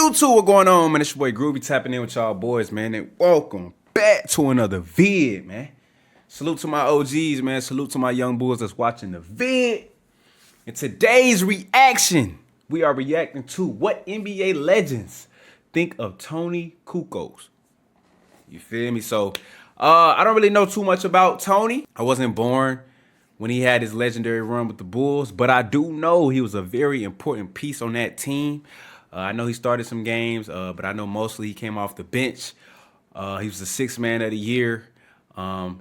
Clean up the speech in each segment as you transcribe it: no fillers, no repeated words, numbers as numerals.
YouTube, what going on, man? It's your boy Groovy tapping in with y'all boys, man, and welcome back to another vid, man. Salute to my OGs, man. Salute to my young bulls that's watching the vid. In today's reaction, we are reacting to what NBA legends think of Toni Kukoc. You feel me? So, I don't really know too much about Toni. I wasn't born when he had his legendary run with the Bulls, but I do know he was a very important piece on that team. I know he started some games, but I know mostly he came off the bench. He was the sixth man of the year.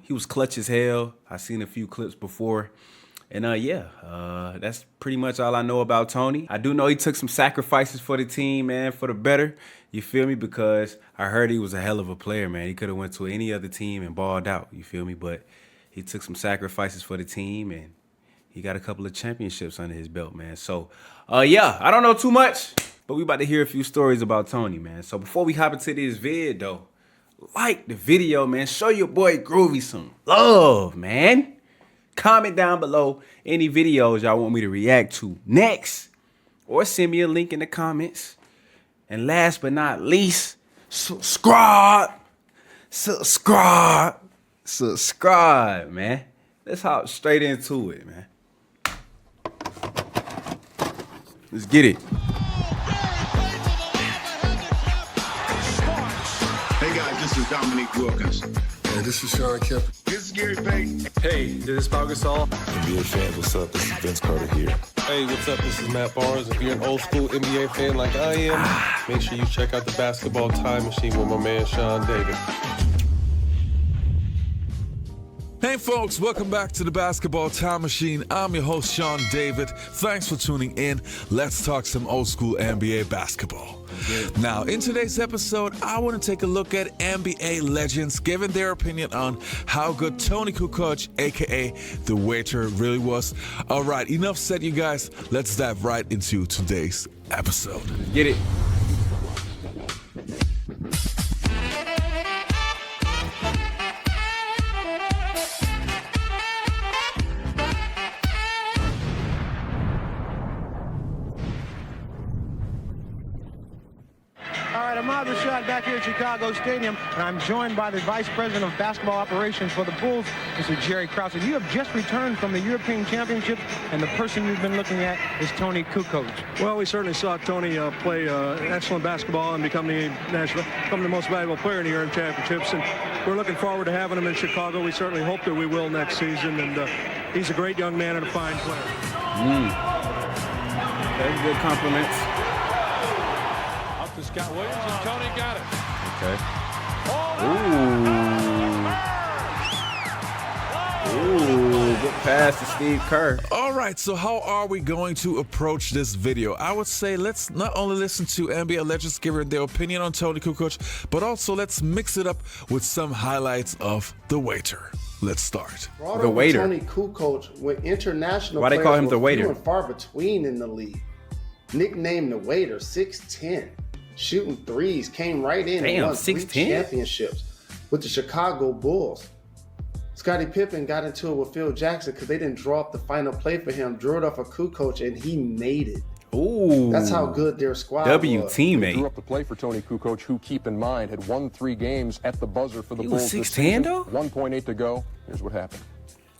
He was clutch as hell. I've seen a few clips before. And that's pretty much all I know about Toni. I do know he took some sacrifices for the team, man, for the better. You feel me? Because I heard he was a hell of a player, man. He could have went to any other team and balled out, you feel me? But he took some sacrifices for the team, and he got a couple of championships under his belt, man. So, I don't know too much, but we about to hear a few stories about Toni, man. So before we hop into this vid, though, like the video, man. Show your boy Groovy some love, man. Comment down below any videos y'all want me to react to next, or send me a link in the comments. And last but not least, subscribe, man. Let's hop straight into it, man. Let's get it. Hey guys, this is Dominique Wilkins. Hey, this is Sean Kemp. This is Gary Payton. Hey, this is Pau Gasol. NBA fans, what's up? This is Vince Carter here. Hey, what's up? This is Matt Barnes. If you're an old school NBA fan like I am, make sure you check out the Basketball Time Machine with my man Sean David. Hey folks, welcome back to the Basketball Time Machine. I'm your host, Sean David. Thanks for tuning in. Let's talk some old school NBA basketball. Now, in today's episode, I want to take a look at NBA legends giving their opinion on how good Toni Kukoc, aka the waiter, really was. All right, enough said, you guys. Let's dive right into today's episode. Get it. I'm Roger Shot back here at Chicago Stadium, and I'm joined by the Vice President of Basketball Operations for the Bulls, Mr. Jerry Krause. And you have just returned from the European Championship, and the person you've been looking at is Toni Kukoc. Well, we certainly saw Toni play excellent basketball and become the most valuable player in the European Championships, and we're looking forward to having him in Chicago. We certainly hope that we will next season, and he's a great young man and a fine player. That's good compliments. To Scott Williams, and Toni got it. Okay. Ooh, good pass to Steve Kerr. All right, so how are we going to approach this video? I would say let's not only listen to NBA legends giving their opinion on Toni Kukoc, but also let's mix it up with some highlights of the waiter. Let's start. The waiter. Toni Kukoc, when international Why they call him the waiter? Few and far between in the league. Nicknamed the waiter, 6'10". Shooting threes, came right in and won 3 championships with the Chicago Bulls. Scottie Pippen got into it with Phil Jackson because they didn't draw up the final play for him, drew it off of Kukoc, and he made it. Ooh. That's how good their squad was. Teammate. Drew up the play for Toni Kukoc, who, keep in mind, had won 3 games at the buzzer for the Bulls. He was 6'10", though? 1.8 to go. Here's what happened.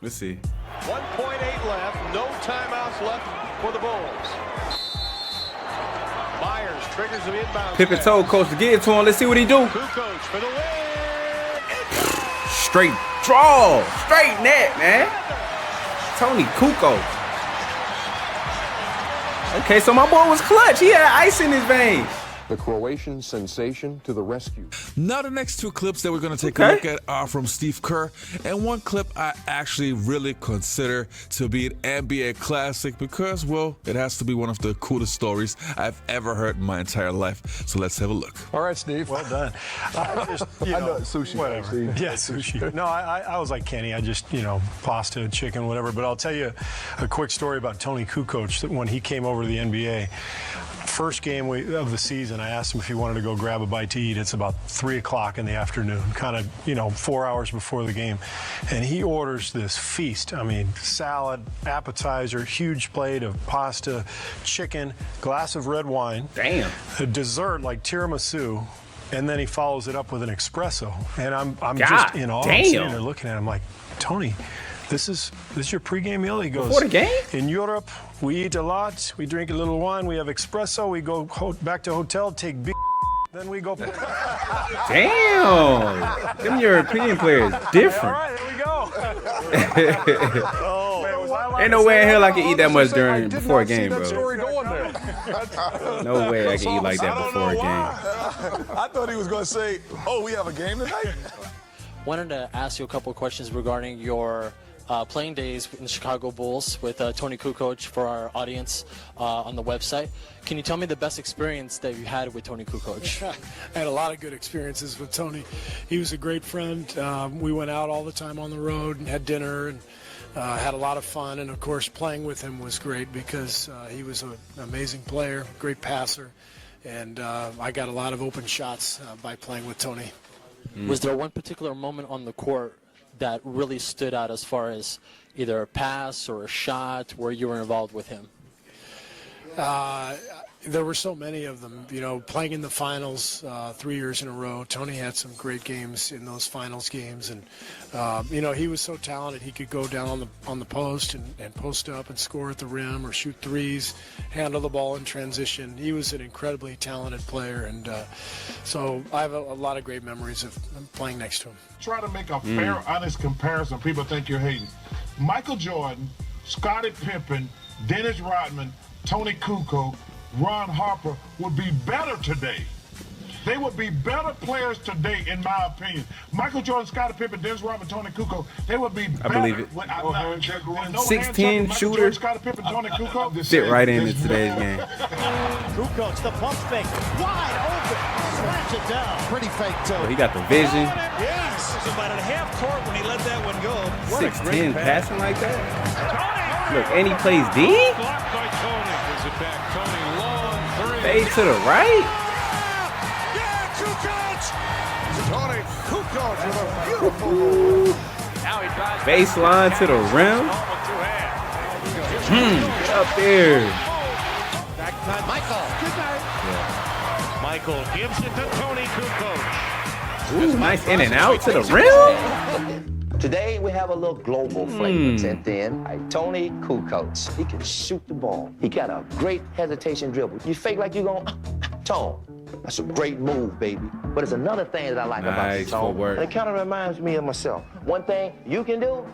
Let's see. 1.8 left, no timeouts left for the Bulls. Myers triggers the inbound. Pippen told Coach to get it to him. Let's see what he do. Kukoc for the win. Straight draw. Straight net, man. Toni Kukoc. Okay, so my boy was clutch. He had ice in his veins. The Croatian sensation to the rescue. Now the next 2 clips that we're going to take a look at are from Steve Kerr, and one clip I actually really consider to be an NBA classic because, well, it has to be one of the coolest stories I've ever heard in my entire life. So let's have a look. All right, Steve. Well done. I know sushi. Whatever. Yeah, sushi. No, I was like Kenny. I just, pasta, chicken, whatever. But I'll tell you a quick story about Toni Kukoc. That when he came over to the NBA, first game of the season, I asked him if he wanted to go grab a bite to eat. It's about 3 o'clock in the afternoon, kind of, 4 hours before the game. And he orders this feast. I mean, salad, appetizer, huge plate of pasta, chicken, glass of red wine. Damn. A dessert like tiramisu. And then he follows it up with an espresso. And I'm just in awe. I'm sitting there looking at him like, Tony, this is your pregame meal? He goes, before the game? In Europe, we eat a lot. We drink a little wine. We have espresso. We go back to hotel, take big. Then we go. Damn. Them European players different. All right, here we go. Ain't no way in hell I can eat that much before a game, bro. No way I can eat like that before a game. I thought he was going to say, oh, we have a game tonight? Wanted to ask you a couple of questions regarding your playing days in the Chicago Bulls with Toni Kukoc for our audience on the website. Can you tell me the best experience that you had with Toni Kukoc? I had a lot of good experiences with Tony. He was a great friend. We went out all the time on the road and had dinner and had a lot of fun. And, of course, playing with him was great because he was an amazing player, great passer. And I got a lot of open shots by playing with Tony. Was there one particular moment on the court that really stood out as far as either a pass or a shot where you were involved with him? There were so many of them. Playing in the finals 3 years in a row, Tony had some great games in those finals games. And, he was so talented. He could go down on the post and post up and score at the rim or shoot threes, handle the ball in transition. He was an incredibly talented player. And so I have a lot of great memories of playing next to him. Try to make a fair, honest comparison. People think you're hating. Michael Jordan, Scottie Pippen, Dennis Rodman, Toni Kukoc, Ron Harper would be better today. They would be better players today, in my opinion. Michael Jordan, Scottie Pippen, Dennis Rodman, Toni Kukoc, they would be better. I believe it. 16 shooter. Scottie Pippen, Toni Kukoc. Fit right in today's game. Kukoc, the pump fake, wide open, slams it down. Pretty fake, too. He got the vision. Yes, it was about a half court when he let that one go. 6'10", passing like that. Look, and he plays D. Fade to the right. Yeah, Kukoc! Toni Kukoc with a beautiful now he drives baseline to the rim. Get up there. Michael. Good night. Yeah. Michael gives it to Toni Kukoc. Ooh, nice in and out to the rim. Today we have a little global flavor. And then Toni Kukoc. He can shoot the ball. He got a great hesitation dribble. You fake like you're going, Tone. That's a great move, baby. But there's another thing that I like about you, Tone. And it kind of reminds me of myself. One thing you can do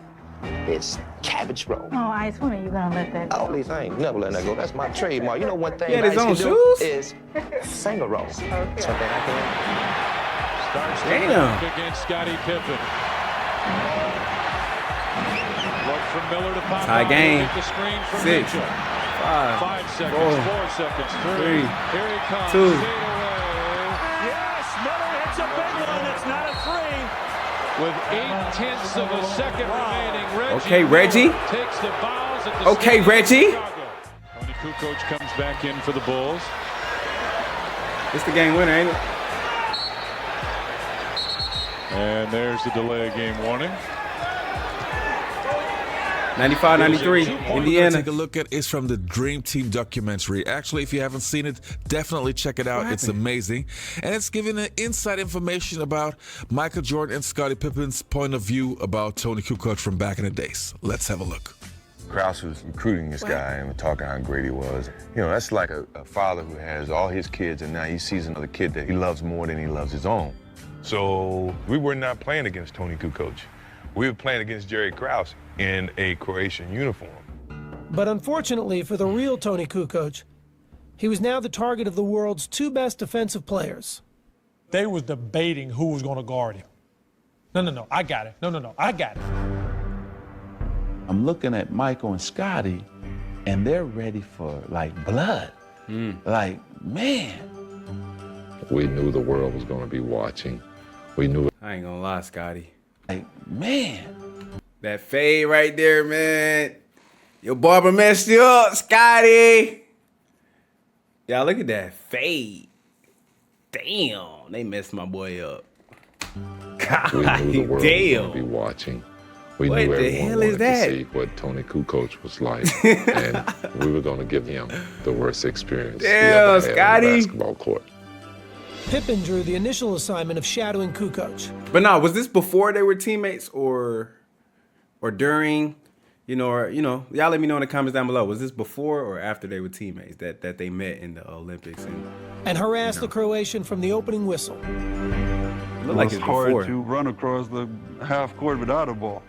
is cabbage roll. Oh, Ice, when are you gonna let that go? Oh, Lisa, I ain't never letting that go. That's my trademark. You know one thing Ice can shoes? do is sing a roll. Okay. Something I can. Starts Damn. against Scottie Pippen. Look for Miller to pop tie game. The screen from 6, Mitchell. 5 seconds, 4 seconds, 3. Here he comes. 2. Yes, Miller hits a big one. It's not a 3. With 8/10 of a second remaining, Okay, Reggie. takes the bows at the Okay, Reggie. Toni Kukoc comes back in for the Bulls. It's the game winner, ain't it? And there's the delay of game warning. 95-93, Indiana. Take a look at is from the Dream Team documentary. Actually, if you haven't seen it, definitely check it out. It's amazing. And it's giving an inside information about Michael Jordan and Scottie Pippen's point of view about Toni Kukoc from back in the days. Let's have a look. Krause was recruiting this guy and talking how great he was. That's like a father who has all his kids and now he sees another kid that he loves more than he loves his own. So we were not playing against Toni Kukoc. We were playing against Jerry Krause in a Croatian uniform. But unfortunately for the real Toni Kukoc, he was now the target of the world's 2 best defensive players. They was debating who was going to guard him. No, I got it. No, I got it. I'm looking at Michael and Scottie, and they're ready for, blood. Like, man. We knew the world was going to be watching. We knew it. I ain't gonna lie, Scottie. Like, man. That fade right there, man. Your barber messed you up, Scottie. Y'all look at that fade. Damn, they messed my boy up. God, We knew the world was damn. going to be watching. We What knew the everyone hell is wanted to that? see what Toni Kukoc was like, and we were going to give him the worst experience he Damn, ever had on Scotty. the basketball court. Pippen drew the initial assignment of shadowing Kukoc. But no, was this before they were teammates or during? Y'all let me know in the comments down below. Was this before or after they were teammates that they met in the Olympics And harassed the Croatian from the opening whistle. It looked like it's hard before. to run across the half court without a ball.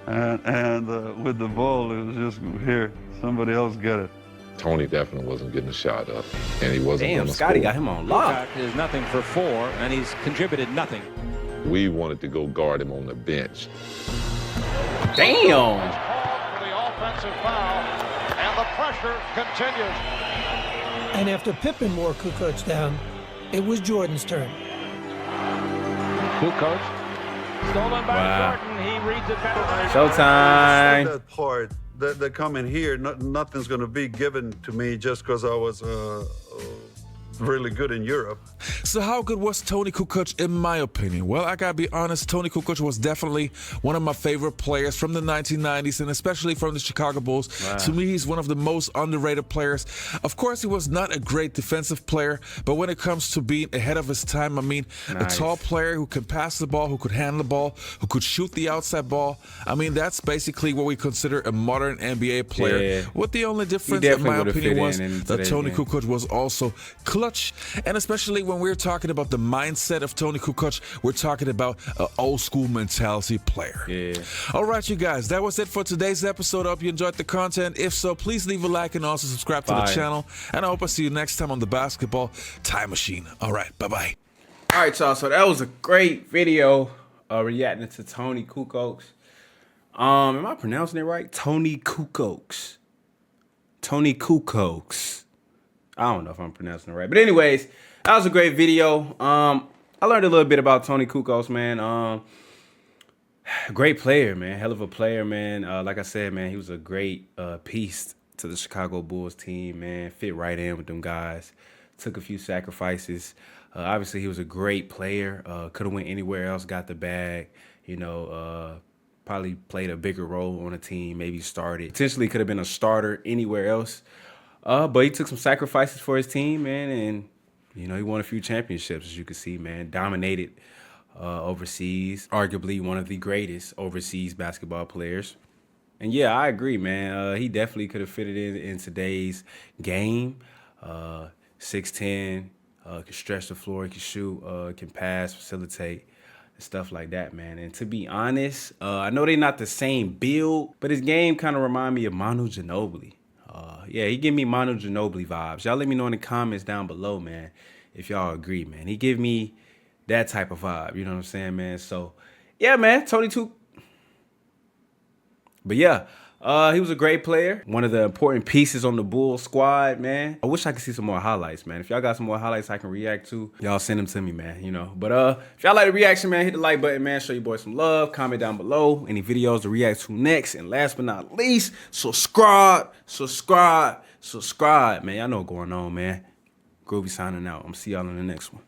And with the ball, it was just here, somebody else get it. Tony definitely wasn't getting a shot up, and he wasn't Damn, going to Scotty score. got him on lock. Kukoc is nothing for 4, and he's contributed nothing. We wanted to go guard him on the bench. Damn. For the offensive foul, and the pressure continues. And after Pippen wore Kukoc down, it was Jordan's turn. Kukoc, stolen by Wow. Jordan. He reads it back. Showtime. That part, that come in here, nothing's going to be given to me just because I was really good in Europe. So how good was Toni Kukoc in my opinion? Well, I gotta be honest, Toni Kukoc was definitely one of my favorite players from the 1990s and especially from the Chicago Bulls. Wow. To me, he's one of the most underrated players. Of course, he was not a great defensive player, but when it comes to being ahead of his time, I mean, Nice. a tall player who can pass the ball, who could handle the ball, who could shoot the outside ball. I mean, that's basically what we consider a modern NBA player. Yeah. What the only difference, in definitely my would've opinion, fit was in that today's Toni game. Kukoc was also clutch, and especially when we're talking about the mindset of Toni Kukoc, we're talking about an old school mentality player. Yeah. All right, you guys, that was it for today's episode. I hope you enjoyed the content. If so, please leave a like and also subscribe to the Bye. channel. And I hope I see you next time on the Basketball Time Machine. All right, bye-bye. All right, y'all. So that was a great video reacting to Toni Kukoc. Am I pronouncing it right? Toni Kukoc. Toni Kukoc. I don't know if I'm pronouncing it right. But anyways, that was a great video. I learned a little bit about Toni Kukoc, man. Great player, man. Hell of a player, man. Like I said, man, he was a great piece to the Chicago Bulls team, man. Fit right in with them guys. Took a few sacrifices. Obviously, he was a great player. Could have went anywhere else, got the bag. Probably played a bigger role on a team, maybe started. Potentially could have been a starter anywhere else. But he took some sacrifices for his team, man, and, he won a few championships, as you can see, man. Dominated overseas. Arguably one of the greatest overseas basketball players. And, yeah, I agree, man. He definitely could have fitted in today's game. 6'10", can stretch the floor, can shoot, can pass, facilitate, and stuff like that, man. And to be honest, I know they're not the same build, but his game kind of remind me of Manu Ginobili. Yeah, he give me Manu Ginobili vibes. Y'all let me know in the comments down below, man, if y'all agree, man. He give me that type of vibe, you know what I'm saying, man? So, yeah, man, Toni Kukoc. But, yeah, he was a great player. One of the important pieces on the Bulls squad, man. I wish I could see some more highlights, man. If y'all got some more highlights I can react to, y'all send them to me, man, But if y'all like the reaction, man, hit the like button, man. Show your boy some love. Comment down below any videos to react to next. And last but not least, subscribe, man. Y'all know what's going on, man. Groovy signing out. I'm see y'all in the next one.